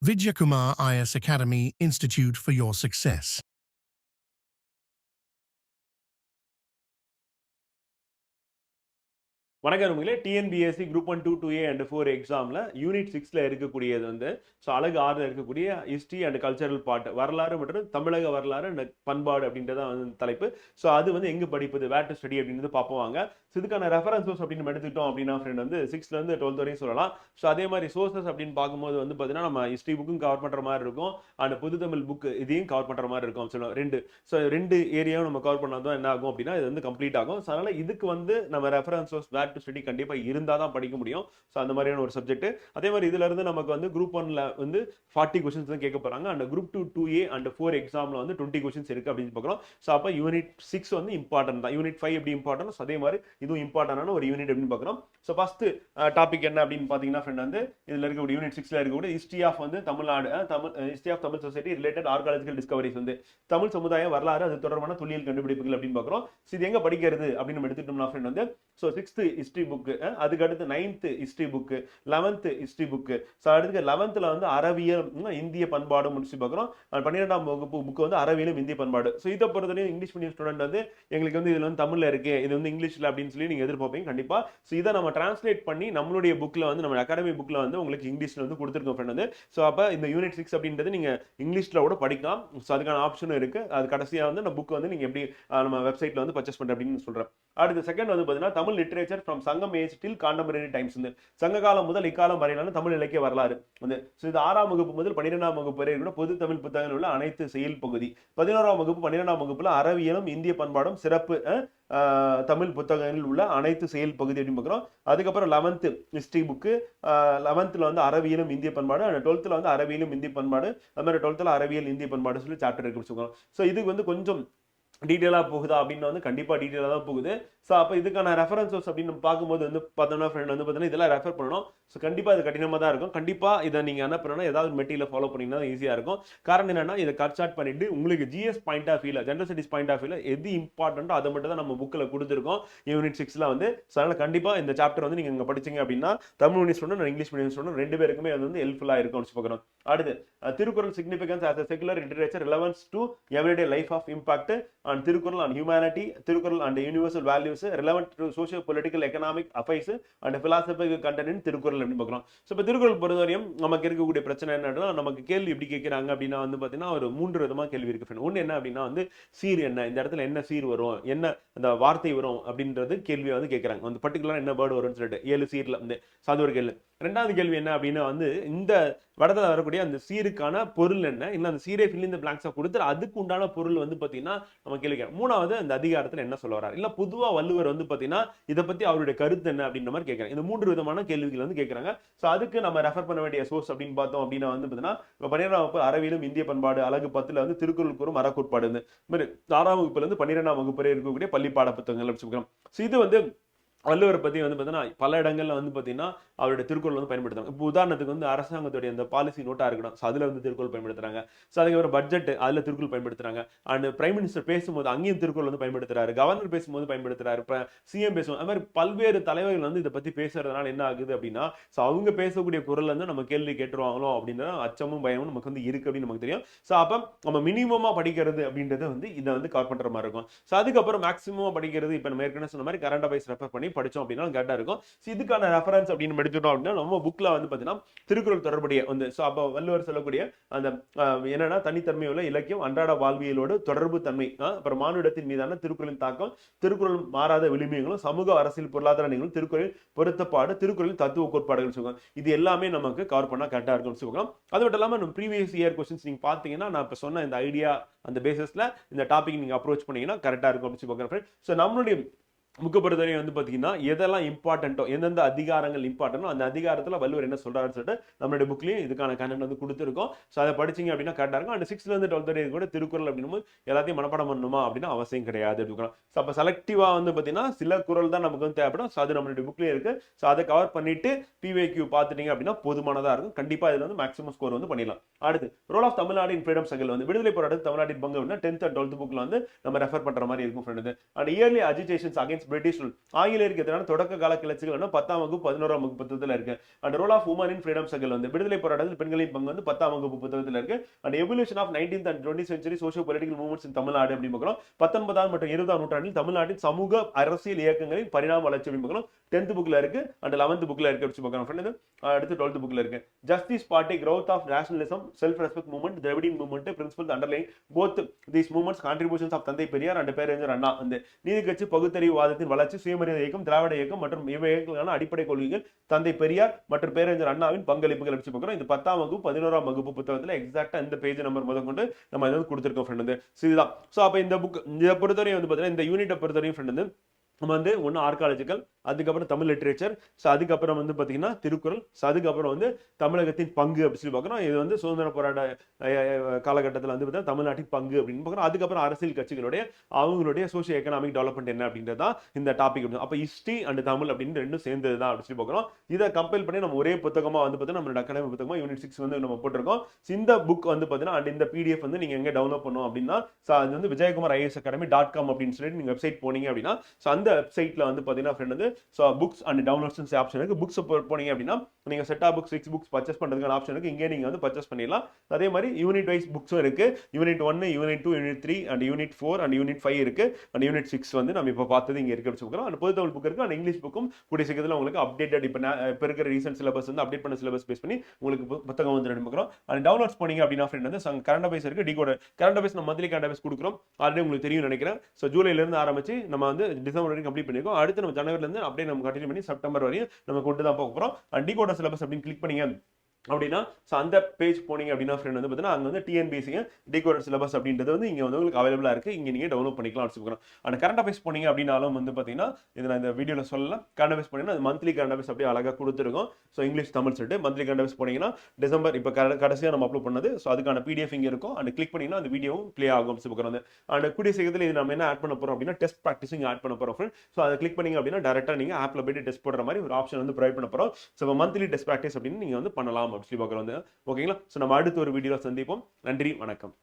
Vidyakumar IS Academy Institute for your success. வணக்கம் உங்களே TNPSC group 1 2 2A and 4 எக்ஸாமில் unit 6ல இருக்கக்கூடியது வந்து ஸோ அழகு 6ல் இருக்கக்கூடிய ஹிஸ்ட்ரி அண்ட் கல்ச்சரல் பார்ட் வரலாறு மற்றும் தமிழக வரலாறு அண்ட் பண்பாடு அப்படின்றதான் வந்து தலைப்பு. ஸோ அது வந்து எங்கே படிப்பது வேர் டு ஸ்டடி அப்படின்றது பார்ப்போம் வாங்க. ஸோ இதுக்கான ரெஃபரன்ஸ் சோர்ஸ் அப்படின்னு எடுத்துக்கிட்டோம் அப்படின்னா ஃப்ரெண்ட் வந்து 6லேருந்து 12 வரையும் சொல்லலாம். ஸோ அதே மாதிரி சோர்சஸ் அப்படின்னு பார்க்கும்போது வந்து பார்த்தீங்கன்னா நம்ம ஹிஸ்ட்ரி புக்கும் கவர் பண்ணுற மாதிரி இருக்கும் அண்ட் புது தமிழ் புக்கு இதையும் கவர் பண்ணுற மாதிரி இருக்கும். ரெண்டு ஏரியாவும் நம்ம கவர் பண்ணால் தான் என்ன ஆகும் அப்படின்னா இது வந்து கம்ப்ளீட் ஆகும். ஸோ அதனால் இதுக்கு வந்து நம்ம reference source where to study கண்டிப்பா இருந்தா தான் படிக்க முடியும். சோ அந்த மாதிரியான ஒரு சப்ஜெக்ட். அதே மாதிரி இதுல இருந்து நமக்கு வந்து குரூப் 1ல வந்து 40 क्वेश्चंस தான் கேட்க போறாங்க. அண்ட் குரூப் 2 2A அண்ட் 4 எக்ஸாம்ல வந்து 20 क्वेश्चंस இருக்கு அப்படின்னு பார்க்கறோம். சோ அப்ப யூனிட் 6 வந்து இம்பார்ட்டன்ட் தான். யூனிட் 5 எப்படி இம்பார்ட்டன்ட், அதே மாதிரி இதுவும் இம்பார்ட்டன்டான ஒரு யூனிட் அப்படின்னு பார்க்கறோம். சோ ஃபர்ஸ்ட் டாபிக் என்ன அப்படின்னு பாத்தீங்கன்னா ஃப்ரெண்ட் வந்து இதுல இருக்கக்கூடிய யூனிட் 6ல இருக்கக்கூடிய ஹிஸ்டரி ஆஃப் வந்து Tamil Nadu history of Tamil society related archaeological discoveries வந்து தமிழ் சமுதாய வரலாறு அது தொடர்பான தொல்லியல் கண்டுபிடிப்புகள் அப்படின்னு பார்க்கறோம். சோ இது எங்க படிக்கிறது அப்படின்னு நம்ம எடுத்துட்டோம்னா ஃப்ரெண்ட் வந்து சோ 6th ஹிஸ்டரி புக், அதுக்கு அடுத்து 9th history book, 11th history book, so அடுத்து 11th வந்து அறவியல் இந்திய பண்பாடு முடிச்சு பார்க்குறோம். 12ஆம் வகுப்பு புக் வந்து அறவியலும் இந்திய பண்பாடு. ஸோ இதை பொறுத்தவரையும் இங்கிலீஷ் மீடியம் ஸ்டூடெண்ட் வந்து எங்களுக்கு வந்து இதுல வந்து தமிழ்ல இருக்கு, இது வந்து இங்கிலீஷ்ல அப்படின்னு சொல்லி நீங்க எதிர்பார்ப்பீங்க கண்டிப்பா. ஸோ இதை நம்ம டிரான்ஸ்லேட் பண்ணி நம்மளுடைய புக்ல வந்து நம்ம அகாடமி புக்ல வந்து உங்களுக்கு இங்கிலீஷ்ல வந்து கொடுத்துருக்கோம் ஃப்ரெண்ட் வந்து. ஸோ அப்ப இந்த யூனிட் 6 அப்படின்றது நீங்க இங்கிலீஷ்ல கூட படிக்கலாம். ஸோ அதுக்கான ஆப்ஷனும் இருக்கு. அது கடைசியா வந்து நம்ம புக் வந்து நீங்க எப்படி நம்ம வெப்சைட்ல வந்து பர்ச்சேஸ் பண்ற அப்படின்னு சொல்றேன். அடுத்து செகண்ட் வந்து பாத்தீங்கன்னா தமிழ் லிட்டரேச்சர் ஃப்ரம் சங்கம் ஏஜ் டில் கான்டெம்பரரி டைம்ஸ் வந்து சங்க காலம் முதல் இக்காலம் வரையிலான தமிழ் இலக்கிய வரலாறு வந்து. இது 6ஆம் வகுப்பு முதல் 12ஆம் வகுப்பு வரை கூட பொது தமிழ் புத்தகங்கள் உள்ள அனைத்து செயல் பகுதி. 11ஆம் வகுப்பு 12ஆம் வகுப்புல அறவியலும் இந்திய பண்பாடும் சிறப்பு தமிழ் புத்தகங்களில் உள்ள அனைத்து செயல் பகுதி அப்படின்னு பார்க்குறோம். அதுக்கப்புறம் 11th ஹிஸ்டரி புக்கு, 11th வந்து அறவியலும் இந்திய பண்பாடு, 12th வந்து அறவியலும் இந்திய பண்பாடு, அது மாதிரி 12th அறிவியல் இந்திய பண்பாடு சொல்லி சாப்டர் இருக்கு. ஸோ இதுக்கு வந்து கொஞ்சம் டீட்டெயிலாக போகுதா அப்படின்னு வந்து கண்டிப்பாக டீட்டெயிலாக தான் போகுது. ஸோ அப்போ இதுக்கான ரெஃபரன்சஸ் அப்படின்னு பார்க்கும்போது வந்து பார்த்தோம்னா ஃப்ரெண்ட் வந்து பார்த்தீங்கன்னா இதெல்லாம் ரெஃபர் பண்ணணும். ஸோ கண்டிப்பாக இது கடினமாக தான் இருக்கும். கண்டிப்பாக இதை நீங்கள் என்ன பண்ணணும், ஏதாவது மெட்டீரியல் ஃபாலோ பண்ணிங்கன்னா ஈஸியாக இருக்கும். காரணம் என்னன்னா இதை கட் ஸ்டார்ட் பண்ணிட்டு உங்களுக்கு ஜிஎஸ் பாயிண்ட் ஆஃப் வியூல ஜெனரல் ஸ்டடிஸ் பாயிண்ட் ஆஃப் வியூல எது இம்பார்ட்டன்ட்டோ அதை மட்டும் தான் நம்ம புக்கில் கொடுத்துருக்கோம் யூனிட் 6ல வந்து. ஸோ அதனால் கண்டிப்பாக இந்த சாப்டர் வந்து நீங்கள் இங்கே படிச்சிங்க அப்படின்னா Tamil medium student English medium student ரெண்டு பேருக்குமே அது வந்து ஹெல்ப்ஃபுல்லாக இருக்கும்னு பார்க்குறோம். அடுத்து Thirukkural significance as a secular literature relevance to everyday life of impact and Thirukkural and humanity, Thirukkural and universal values relevant to socio political economic affairs and philosophical content in Thirukkural அப்படின்னு பார்க்குறோம். ஸோ இப்போ திருக்குறள் பொறுத்தவரையும் நமக்கு இருக்கக்கூடிய பிரச்சனை என்னன்னா நமக்கு கேள்வி எப்படி கேட்குறாங்க அப்படின்னா வந்து பார்த்தீங்கன்னா ஒரு 3 விதமாக கேள்வி இருக்கு. ஒன்று என்ன அப்படின்னா வந்து சீர் என்ன, இந்த இடத்துல என்ன சீர் வரும், என்ன அந்த வார்த்தை வரும் அப்படின்றது கேள்வியை வந்து கேட்குறாங்க. வந்து பர்டிகுலராக என்ன வேர்டு வரும்னு சொல்லிட்டு 7 சீர்ல வந்து அது ஒரு கேள்வி. ரெண்டாவது கேள்வி என்ன அப்படின்னா வந்து இந்த வடத்தில் வரக்கூடிய அந்த சீருக்கான பொருள் என்ன, இல்லை அந்த சீரை ஃபில் இந்த பிளாங்க்ஸை கொடுத்து அதுக்கு உண்டான பொருள் வந்து பார்த்தீங்கன்னா நம்ம கேள்வி. மூணாவது அந்த அதிகாரத்தில் என்ன சொல்ல வராரு, இல்லை பொதுவாக வள்ளுவர் வந்து பார்த்தீங்கன்னா இதை பற்றி அவருடைய கருத்து என்ன அப்படின்ற மாதிரி கேட்குறாங்க. இந்த 3 விதமான கேள்விகள் வந்து கேட்குறாங்க. ஸோ அதுக்கு நம்ம ரெஃபர் பண்ண வேண்டிய சோர்ஸ் அப்படின்னு பார்த்தோம் அப்படின்னா வந்து பார்த்தீங்கன்னா இப்போ 12ஆம் வகுப்பு அறவியலும் இந்திய பண்பாடு அழகு 10ல் வந்து திருக்குறள் கூறும் அறக்கோட்பாடு வந்து 6ஆம் வகுப்புல இருந்து 12ஆம் வகுப்பு வரை இருக்கக்கூடிய பள்ளி பாட புத்தகங்கள் வச்சுக்கிறோம். ஸோ இது வந்து வள்ளுவரை பற்றி வந்து பார்த்தீங்கன்னா பல இடங்கள்ல வந்து பார்த்தீங்கன்னா அவருடைய திருக்குறள் வந்து பயன்படுத்துறாங்க. இப்போ உதாரணத்துக்கு வந்து அரசாங்கத்துடைய அந்த பாலிசி நோட்டா இருக்கணும், ஸோ அதில் வந்து திருக்குறள் பயன்படுத்துறாங்க. ஸோ அதுக்கப்புறம் பட்ஜெட் அதில் திருக்குறள் பயன்படுத்துறாங்க. அண்ட் பிரைம் மினிஸ்டர் பேசும்போது அங்கேயும் திருக்குறள் வந்து பயன்படுத்துறாரு, கவர்னர் பேசும்போது பயன்படுத்துறாரு, இப்போ சிஎம் பேசுவோம். அது மாதிரி பல்வேறு தலைவர்கள் வந்து இதை பற்றி பேசுறதுனால என்ன ஆகுது அப்படின்னா ஸோ அவங்க பேசக்கூடிய குரல் வந்து நம்ம கேள்வி கேட்டுருவாங்களோ அப்படின்ற அச்சமும் பயமும் நமக்கு வந்து இருக்கு அப்படின்னு நமக்கு தெரியும். ஸோ அப்போ நம்ம மினிமமா படிக்கிறது அப்படின்றது வந்து இதை வந்து கவர் பண்ற மாதிரி இருக்கும். ஸோ அதுக்கப்புறம் மேக்ஸிமம் படிக்கிறது இப்போ நம்ம ஏற்கனவே சொன்ன மாதிரி கரண்ட் அஃபேர்ஸ் ரெஃபர் பண்ணி படிச்சோம் அப்படின்னா கரெக்டா இருக்கும். இதுக்கான ரெஃபரன்ஸ் அப்படின்னு எடுத்துட்டோம் அப்படின்னா நம்ம புக்ல வந்து பாத்தீங்கன்னா திருக்குறள் தொடர்புடைய வந்து ஸோ அப்போ வள்ளுவர் சொல்லக்கூடிய அந்த என்னன்னா தனித்தன்மை உள்ள இலக்கியம் அன்றாட வாழ்வியலோடு தொடர்பு தன்மை, அப்புறம் மானுடத்தின் மீதான திருக்குறளின் தாக்கம், திருக்குறள் மாறாத விளிம்பியங்களும், சமூக அரசியல் பொருளாதார நிகழ்வும், திருக்குறள் பொருத்தப்பாடு, திருக்குறளின் தத்துவ கோட்பாடுகள் சொல்லுவாங்க. இது எல்லாமே நமக்கு கவர் பண்ணா கரெக்டா இருக்கும்னு சொல்லுவாங்க. அது மட்டும் இல்லாம நம்ம ப்ரீவியஸ் இயர் கொஸ்டின்ஸ் நீங்க பாத்தீங்கன்னா நான் இப்ப சொன்ன இந்த ஐடியா அந்த பேசிஸ்ல இந்த டாபிக் நீங்க அப்ரோச் பண்ணீங்கன்னா கரெக்டா இருக்கும் அப்படின்னு சொல்லுவாங்க. ஸோ நம்மளுடைய புக்கு பொறுத்தவரை வந்து பாத்தீங்கன்னா எதெல்லாம் இம்பார்ட்டன்ட்டோ எந்தெந்த அதிகாரங்கள் இம்பார்ட்டன்டோ அந்த அதிகாரத்துல வள்ளுவர் என்ன சொல்றாருன்னு சொல்லிட்டு நம்மளுடைய புக்லயும் இதுக்கான கண்டென்ட் வந்து கொடுத்துருக்கோம். ஸோ அதை படிச்சீங்க அப்படின்னா கரெக்டா இருக்கும். அண்ட் 6th இருந்து 12th வரைக்கும் கூட திருக்குறள் அப்படின்னு எல்லாத்தையும் மனப்பாடம் பண்ணணுமா அப்படின்னா அவசியம் கிடையாது அப்படின்னு. ஸோ அப்போ செலக்டிவா வந்து பாத்தீங்கன்னா சில குறள் தான் நமக்கு வந்து தேவைப்படும். ஸோ அது நம்மளுடைய புக்லயே இருக்கு. ஸோ அதை கவர் பண்ணிட்டு பிவேக்யூ பார்த்துட்டீங்க அப்படின்னா போதுமானதா இருக்கும். கண்டிப்பா இதுல வந்து மேக்ஸிமம் ஸ்கோர் வந்து பண்ணிடலாம். அடுத்து role of Tamil Nadu in freedom struggle வந்து விடுதலை போராட்டத்தில் தமிழ்நாட்டின் பங்கு 10th and 12th புக்ல வந்து நம்ம ரெஃபர் பண்ற மாதிரி இருக்கும் friend. And early agitations against British rule. ஆங்கிலேயருக்கு எதிரான தொடக்க கால கிளர்ச்சிகள் 10ஆம் வகுப்பு 11ஆம் வகுப்பு புத்தகத்துல இருக்கு. And role of women in freedom struggle வந்து விடுதலை போராட்டத்தில் பெண்களின் பங்கு வந்து 10ஆம் வகுப்பு புத்தகத்துல இருக்கு. And evolution of 19th and 20th century socio political movements in Tamil Nadu அப்படின்னு பார்க்கிறோம். 19ஆம் மற்றும் 20ஆம் நூற்றாண்டில் தமிழ்நாட்டின் சமூக அரசியல் இயக்கங்களின் பரிணாம வளர்ச்சி அப்படின்னு பார்க்கிறோம். 10th புக்ல இருக்கு அண்ட் 11th புக்ல இருக்கு அப்படி பார்க்கிறோம். அடுத்து 12th புக்ல இருக்கு. Justice party, growth of nationalism, self respect movement, Dravidian movement, principles underline both these movements contributions of தந்தை பெரியார் அண்ட் பேரறிஞர் அண்ணா. அந்த நீதி கட்சி, பகுத்தறிவுவாதத்தின் வளர்ச்சி, சுயமரியாதை இயக்கம், திராவிட இயக்கம் மற்றும் இவை இயக்கங்களுக்கான அடிப்படை கொள்கைகள், தந்தை பெரியார் மற்றும் பேரறிஞர் அண்ணாவின் பங்களிப்புகள் அப்படி பார்க்கிறோம். இது 10ஆம் வகுப்பு 11ஆம் வகுப்பு புத்தகத்துல எக்ஸாக்ட்டா இந்த பேஜ் நம்பர் முதற்கொண்டு நம்ம இதை கொடுத்திருக்கோம் ஃப்ரெண்ட் வந்து. இதுதான். சோ அப்ப இந்த புக் இதை பொறுத்தவரையும் வந்து பாத்தீங்கன்னா இந்த யூனிட்டை பொறுத்தவரையும் ஃப்ரெண்ட் வந்து நம்ம வந்து ஒன்று ஆர்காலஜிக்கல், அதுக்கப்புறம் தமிழ் லிட்ரேச்சர், ஸோ அதுக்கப்புறம் வந்து பார்த்தீங்கன்னா திருக்குறள், ஸோ அதுக்கப்புறம் வந்து தமிழகத்தின் பங்கு அப்படின்னு சொல்லி பார்க்குறோம். இது வந்து சுதந்திர போராட்ட காலகட்டத்தில் வந்து பார்த்தீங்கன்னா தமிழ்நாட்டின் பங்கு அப்படின்னு பார்க்குறோம். அதுக்கப்புறம் அரசியல் கட்சிகளுடைய அவங்களுடைய சோஷியோ எக்கனாமிக் டெவலப்மெண்ட் என்ன அப்படின்றது தான் இந்த டாபிக். அப்போ ஹிஸ்ட்ரி அண்ட் தமிழ் அப்படின்னு ரெண்டும் சேர்ந்தது தான் அப்படின்னு சொல்லி பார்க்குறோம். இதை கம்பைல் பண்ணி நம்ம ஒரே புத்தகமாக வந்து பார்த்தீங்கன்னா நம்மளோட அகாடமி புத்தகமாக யூனிட் 6 வந்து நம்ம போட்டிருக்கோம். இந்த புக் வந்து பார்த்தீங்கன்னா அண்ட் இந்த பிடிஎஃப் வந்து நீங்கள் எங்கே டவுன்லோட் பண்ணணும் அப்படின்னா அது வந்து விஜயகுமார் ஐஏஎஸ் academy.com அப்படின்னு சொல்லிட்டு நீங்கள் வெப்சைட் போனீங்க அப்படின்னா ஸோ அந்த வெப்சைட்ல வந்து பாத்தீங்கன்னா ஃப்ரெண்ட் வந்து so books and downloads option இருக்கு. புக்ஸ் போனீங்க அப்படின்னா நீங்க set of books 6 books purchase பண்றதுக்கான ஆப்ஷன் இருக்கு. இங்கே நீங்க வந்து பர்ச்சேஸ் பண்ணிடலாம். அதே மாதிரி யூனிட் வைஸ் புக்ஸும் இருக்கு. Unit 1, unit 2, unit 3 and unit 4 and unit 5 இருக்கு. அண்ட் யூனிட் 6 வந்து நம்ம இப்போ பார்த்தது இங்க இருக்கு சொல்லுறோம். அந்த பொது தமிழ் புக் இருக்கு. அண்ட் இங்கிலீஷ் புக்கும் கூடிய சீக்கிரத்தில் உங்களுக்கு அப்டேட்டட் இப்போ இருக்கிற ரீசன்ட் சிலபஸ் வந்து அப்டேட் பண்ண சிலபஸ் பேஸ் பண்ணி உங்களுக்கு புத்தகம் வந்து எடுக்கிறோம். அண்ட் டவுன்லோட்ஸ் போனீங்க அப்படின்னா ஃப்ரெண்ட் வந்து கரண்ட் அஃபேர்ஸ் இருக்கு. டிகோடர் கரண்ட் அஃபேர்ஸ் நம்ம மந்த்லி கரண்ட் அஃபேர்ஸ் கொடுக்குறோம். ஆல்ரெடி உங்களுக்கு தெரியும் நினைக்கிறேன். ஸோ ஜூலைல இருந்து ஆரம்பிச்சு நம்ம வந்து டிசம்பர் வரைக்கும் கம்ப்ளீட் பண்ணிருக்கோம். அடுத்து நம்ம ஜனவரில இருந்து அப்படியே நம்ம கண்டினியூ பண்ணி செப்டம்பர் வரையும் நம்ம கொண்டு தான் போக போறோம். அண்ட் டிகோடர் சிலபஸ் அப்படின்னு கிளிக் பண்ணீங்க அப்படின்னா அந்த பேஜ் போனீங்க அப்படின்னா ஃப்ரெண்ட் வந்து பார்த்தீங்கன்னா அங்கே வந்து டிஎன்பிஎஸ்சி டிகோடர் சிலபஸ் அப்படின்றது வந்து இங்கே வந்து உங்களுக்கு அவைலபிளாக இருக்குது. இங்கே நீங்கள் டவுன்லோட் பண்ணிக்கலாம் வச்சுக்கிறோம். அந்த கரண்ட் அஃபேர்ஸ் போனீங்க அப்படின்னாலும் வந்து பார்த்தீங்கன்னா இது நான் இந்த வீடியோவில் சொல்லலாம். கரண்ட் அஃபேர்ஸ் போனீங்கன்னா அது மந்த்லி கரண்ட் அஃபேர்ஸ் அப்படியே அழகாக கொடுத்துருக்கோம். ஸோ இங்கிலீஷ் தமிழ் சொல்லிட்டு மந்த்லி கரண்ட் அஃபேர்ஸ் போனீங்கன்னா டிசம்பர் இப்போ கடைசியாக நம்ம அப்லோட் பண்ணது. ஸோ அதுக்கான பிடிஎஃப் இங்கே இருக்கும். அண்ட் கிளிக் பண்ணிங்கன்னா அந்த வீடியோவும் ப்ளே ஆகும் சொல்லுறோம். அண்ட் கூடிய சீக்கிரத்தில் இது நம்ம என்ன ஆட் பண்ண போகிறோம் அப்படின்னா டெஸ்ட் ப்ராக்டிஸும் இங்கே ஆட் பண்ண போகிறோம் ஃப்ரெண்ட். ஸோ அதை கிளிக் பண்ணீங்க அப்படின்னா டேரெக்டாக நீங்கள் ஆப்பில் போய்ட்டு டெஸ்ட் போடுற மாதிரி ஒரு ஆப்ஷன் வந்து ப்ரொவைட் பண்ண போகிறோம். ஸோ மந்த்லி டெஸ்ட் ப்ராக்டிஸ் அப்படின்னு நீங்கள் வந்து பண்ணலாம் அப்படின்னு சொல்லி பார்க்குறோம். ஓகேங்களா? ஸோ நம்ம அடுத்த ஒரு வீடியோவில் சந்திப்போம். நன்றி, வணக்கம்.